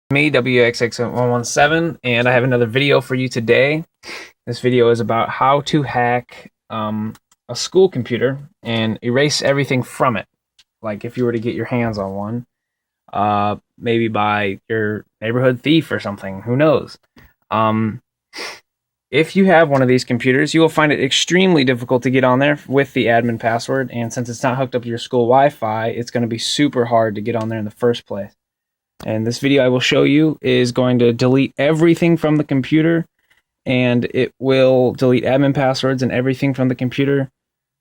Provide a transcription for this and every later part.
Me, WXX117, and I have another video for you today. This video is about how to hack a school computer and erase everything from it. Like if you were to get your hands on one, maybe by your neighborhood thief or something, who knows. Um, if you have one of these computers, you will find it extremely difficult to get on there with the admin password, and since it's not hooked up to your school Wi-Fi, it's going to be super hard to get on there in the first place. And this video I will show you is going to delete everything from the computer, and it will delete admin passwords and everything from the computer.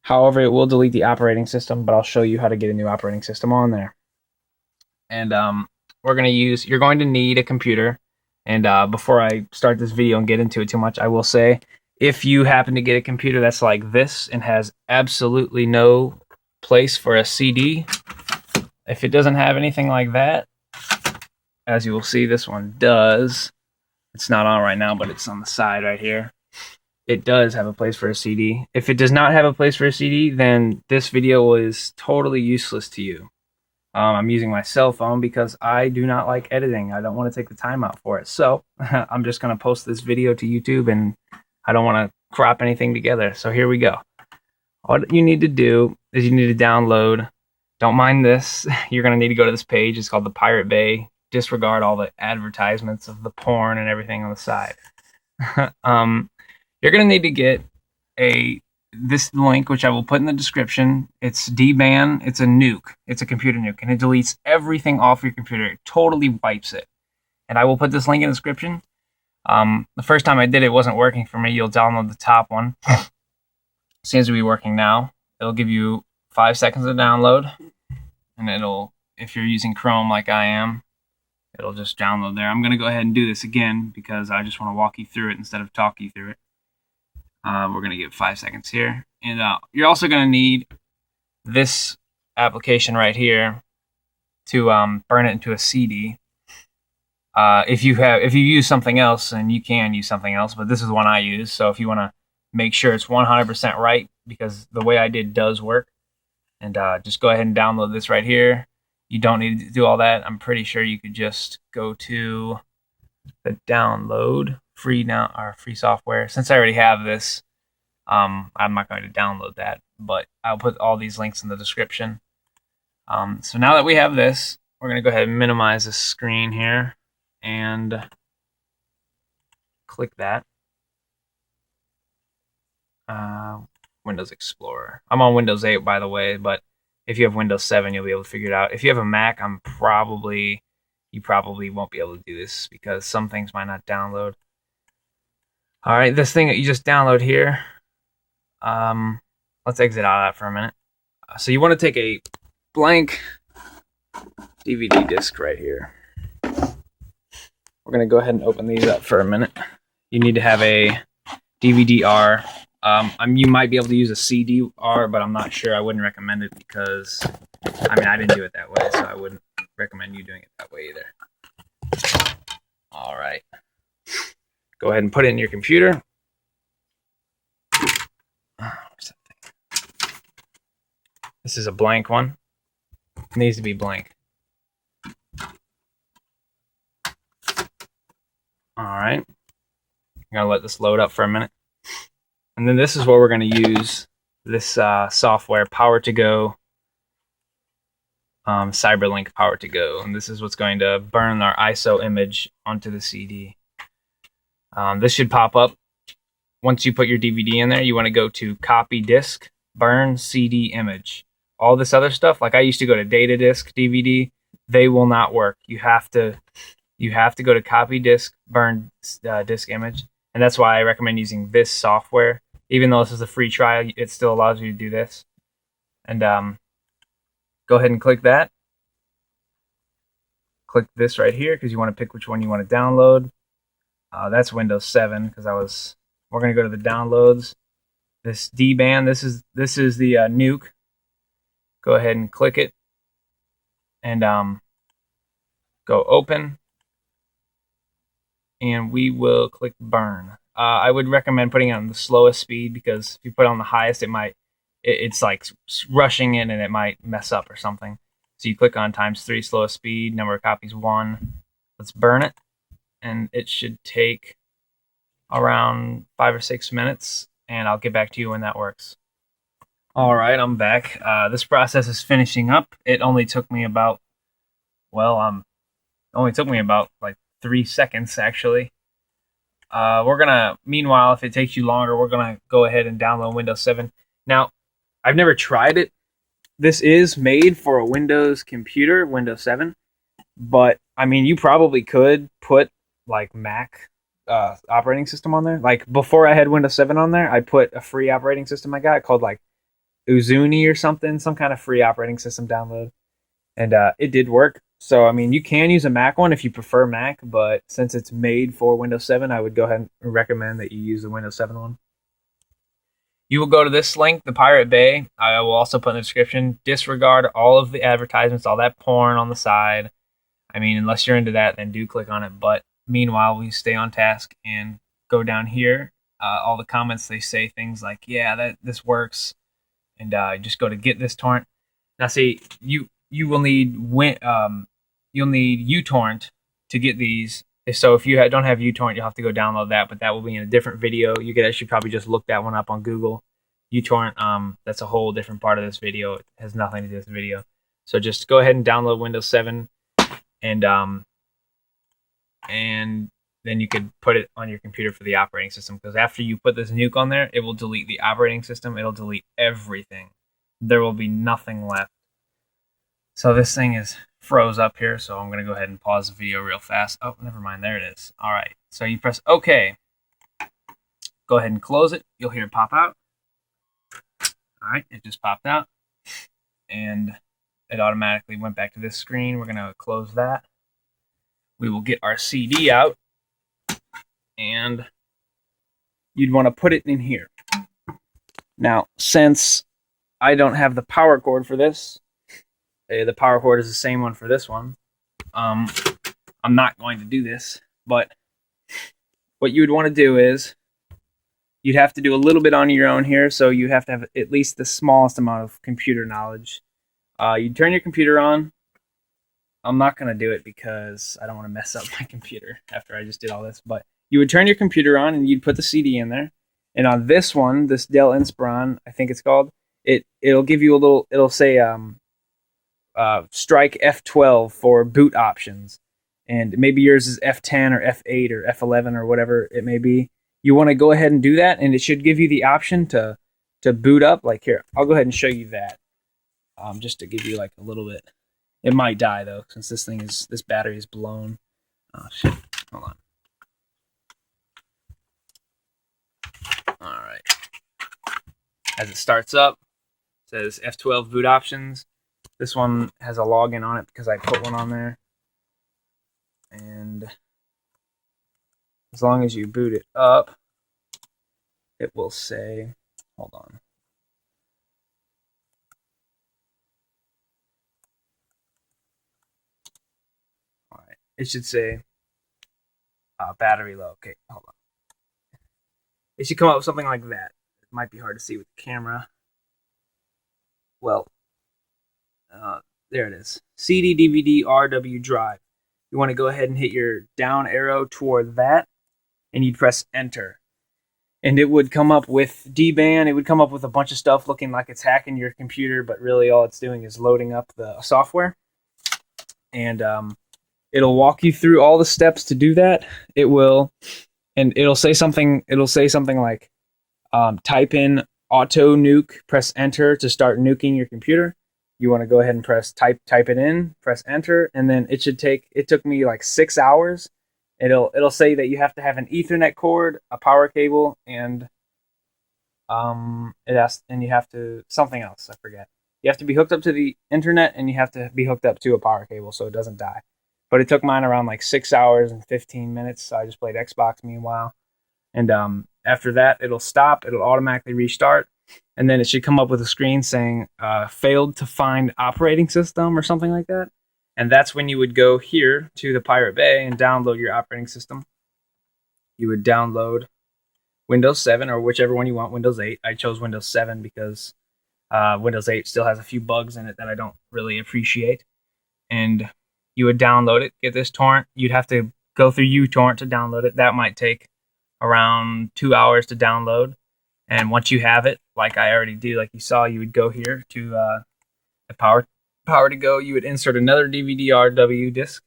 However, it will delete the operating system, but I'll show you how to get a new operating system on there. And you're going to need a computer. And before I start this video and get into it too much, I will say, if you happen to get a computer that's like this and has absolutely no place for a CD, if it doesn't have anything like that, as you will see, this one does. It's not on right now, but it's on the side right here. It does have a place for a CD. If it does not have a place for a CD, then this video is totally useless to you. I'm using my cell phone because I do not like editing. I don't want to take the time out for it. So I'm just going to post this video to YouTube, and I don't want to crop anything together. So here we go. What you need to do is you need to download. Don't mind this. You're going to need to go to this page. It's called the Pirate Bay. Disregard all the advertisements of the porn and everything on the side. You're going to need to get this link, which I will put in the description. It's dban. It's a nuke. It's a computer nuke, and it deletes everything off your computer. It totally wipes it. And I will put this link in the description. The first time I did it wasn't working for me. You'll download the top one. Seems to be working now. It'll give you 5 seconds to download, and if you're using Chrome like I am, it'll just download there. I'm going to go ahead and do this again because I just want to walk you through it instead of talk you through it. We're going to give 5 seconds here. And you're also going to need this application right here to burn it into a CD. If you use something else, and you can use something else, but this is the one I use. So if you want to make sure it's 100% right, because the way I did does work, and just go ahead and download this right here. You don't need to do all that. I'm pretty sure you could just go to the download free software. Since I already have this, I'm not going to download that, but I'll put all these links in the description. So now that we have this, we're going to go ahead and minimize the screen here and click that. Windows Explorer. I'm on Windows 8, by the way, but if you have Windows 7, you'll be able to figure it out. If you have a Mac, you probably won't be able to do this because some things might not download. All right, this thing that you just download here, let's exit out of that for a minute. So you want to take a blank DVD disc right here. We're going to go ahead and open these up for a minute. You need to have a DVD-R. You might be able to use a CD-R, but I'm not sure. I wouldn't recommend it because, I didn't do it that way, so I wouldn't recommend you doing it that way either. All right. Go ahead and put it in your computer. This is a blank one. It needs to be blank. All right. I'm going to let this load up for a minute. And then this is where we're going to use this software, Power2Go, Cyberlink Power2Go. And this is what's going to burn our ISO image onto the CD. This should pop up. Once you put your DVD in there, you want to go to Copy Disk, Burn CD Image. All this other stuff, like I used to go to Data Disk, DVD, they will not work. You have to go to Copy Disk, Burn Disk Image. And that's why I recommend using this software. Even though this is a free trial, it still allows you to do this. And go ahead and click that. Click this right here because you want to pick which one you want to download. That's Windows 7 because we're going to go to the downloads. This dban, this is the nuke. Go ahead and click it and go open. And we will click burn. I would recommend putting it on the slowest speed because if you put it on the highest, it's like rushing in and it might mess up or something. So you click on ×3 slowest speed, number of copies 1, Let's burn it, and it should take around 5 or 6 minutes, and I'll get back to you when that works. All right, I'm back. This process is finishing up. It only took me about, like 3 seconds actually. Meanwhile, if it takes you longer, we're gonna go ahead and download Windows 7. Now, I've never tried it. This is made for a Windows computer, Windows 7, but I mean, you probably could put like Mac operating system on there. Like before I had Windows 7 on there, I put a free operating system I got called like Uzuni or something, some kind of free operating system download, and it did work. So I mean, you can use a Mac one if you prefer Mac, but since it's made for Windows 7, I would go ahead and recommend that you use the Windows 7 one. You will go to this link, the Pirate Bay. I will also put in the description. Disregard all of the advertisements, all that porn on the side. I mean, unless you're into that, then do click on it. But meanwhile, we stay on task and go down here. All the comments, they say things like, yeah, this works. And just go to get this torrent. Now, see, you will need you'll need utorrent to get these. So if you don't have utorrent, you'll have to go download that, but that will be in a different video. You could actually probably just look that one up on Google. uTorrent, that's a whole different part of this video. It has nothing to do with the video. So just go ahead and download Windows 7, and then you could put it on your computer for the operating system, because after you put this nuke on there, it will delete the operating system. It'll delete everything. There will be nothing left. So this thing is froze up here, so I'm going to go ahead and pause the video real fast. Oh, never mind. There it is. All right. So you press OK. Go ahead and close it. You'll hear it pop out. All right. It just popped out. And it automatically went back to this screen. We're going to close that. We will get our CD out. And you'd want to put it in here. Now, since I don't have the power cord for this, the power cord is the same one for this one. I'm not going to do this, but what you would want to do is you'd have to do a little bit on your own here, so you have to have at least the smallest amount of computer knowledge. You'd turn your computer on. I'm not going to do it because I don't want to mess up my computer after I just did all this, but you would turn your computer on and you'd put the CD in there. And on this one, this Dell Inspiron, I think it's called, it'll give you a little, it'll say strike F12 for boot options. And maybe yours is F10 or F8 or F11 or whatever it may be. You want to go ahead and do that, and it should give you the option to boot up. Like here, I'll go ahead and show you that, just to give you like a little bit. It might die though, since this battery is blown. Oh shit! Hold on. All right. As it starts up, it says F12 boot options. This one has a login on it because I put one on there. And as long as you boot it up, it will say, hold on. All right. It should say battery low. Okay, hold on. It should come up with something like that. It might be hard to see with the camera. Well, there it is. CD, DVD, RW drive. You want to go ahead and hit your down arrow toward that, and you'd press enter. And it would come up with dban. It would come up with a bunch of stuff looking like it's hacking your computer, but really all it's doing is loading up the software. And it'll walk you through all the steps to do that. It will, and it'll say something like, type in auto nuke, press enter to start nuking your computer. You want to go ahead and press type it in, press enter, and then it took me like 6 hours. It'll say that you have to have an Ethernet cord, a power cable, and you have to something else, I forget. You have to be hooked up to the internet, and you have to be hooked up to a power cable so it doesn't die. But it took mine around like 6 hours and 15 minutes, so I just played Xbox meanwhile. And after that, it'll stop, it'll automatically restart, and then it should come up with a screen saying failed to find operating system or something like that. And that's when you would go here to the Pirate Bay and download your operating system. You would download Windows 7 or whichever one you want, Windows 8. I chose Windows 7 because Windows 8 still has a few bugs in it that I don't really appreciate. And You would download it, get this torrent. You'd have to go through uTorrent to download it. That might take around 2 hours to download. And once you have it, like I already do, like you saw, you would go here to the power to go. You would insert another DVD-RW disc.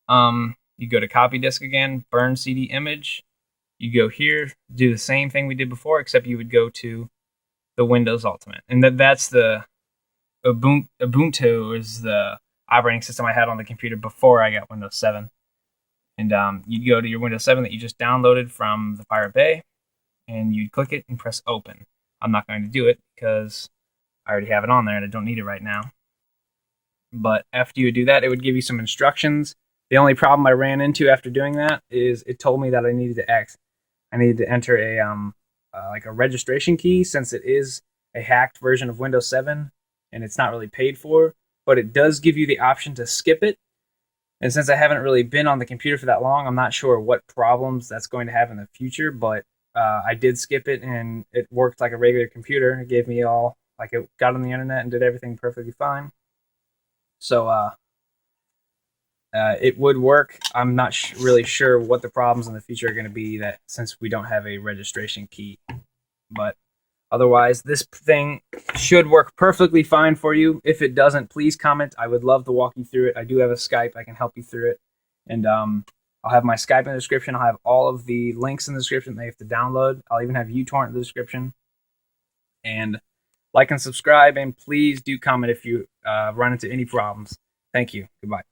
You go to copy disk again, burn CD image. You go here, do the same thing we did before, except you would go to the Windows Ultimate. And that's the Ubuntu is the operating system I had on the computer before I got Windows 7. And you'd go to your Windows 7 that you just downloaded from the Pirate Bay, and you'd click it and press open. I'm not going to do it because I already have it on there and I don't need it right now. But after you would do that, it would give you some instructions. The only problem I ran into after doing that is it told me that I needed to enter a like a registration key, since it is a hacked version of Windows 7 and it's not really paid for, but it does give you the option to skip it. And since I haven't really been on the computer for that long, I'm not sure what problems that's going to have in the future, but I did skip it and it worked like a regular computer. It gave me all, like, it got on the internet and did everything perfectly fine. So it would work. I'm not really sure what the problems in the future are going to be, that since we don't have a registration key. But otherwise, this thing should work perfectly fine for you. If it doesn't, please comment. I would love to walk you through it. I do have a Skype. I can help you through it. And I'll have my Skype in the description. I'll have all of the links in the description that you have to download. I'll even have uTorrent in the description. And like and subscribe. And please do comment if you run into any problems. Thank you. Goodbye.